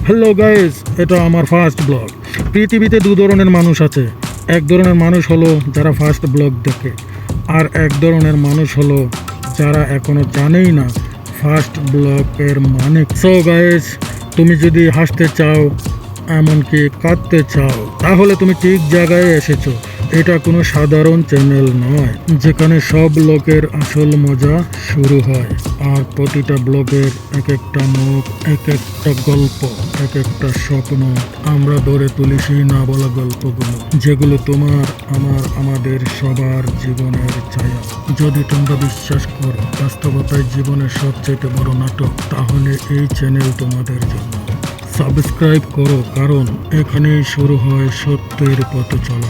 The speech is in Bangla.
হ্যালো গাইস, এটা আমার ফার্স্ট ব্লগ। পৃথিবীতে দু ধরনের মানুষ আছে। এক ধরনের মানুষ হলো যারা ফার্স্ট ব্লগ দেখে, আর এক ধরনের মানুষ হলো যারা এখনো জানেই না ফার্স্ট ব্লগের মানে। সো গাইস, তুমি যদি হাসতে চাও এমনকি কাঁদতে চাও তাহলে তুমি ঠিক জায়গায় এসেছো। এটা কোনো সাধারণ চ্যানেল নয় যেখানে সব ব্লগের আসল মজা শুরু হয়, আর প্রতিটা ব্লগের এক একটা মুখ, এক একটা গল্প, এক একটা স্বপ্ন আমরা ধরে তুলি সেই না বলা গল্পগুলো, যেগুলো তোমার, আমাদের সবার জীবনের ছায়া। যদি তোমরা বিশ্বাস করো বাস্তবতায় জীবনের সবচেয়ে বড় নাটক, তাহলে এই চ্যানেল তোমাদের জন্য। সাবস্ক্রাইব করো, কারণ এখানেই শুরু হয় সত্যের পথ চলা।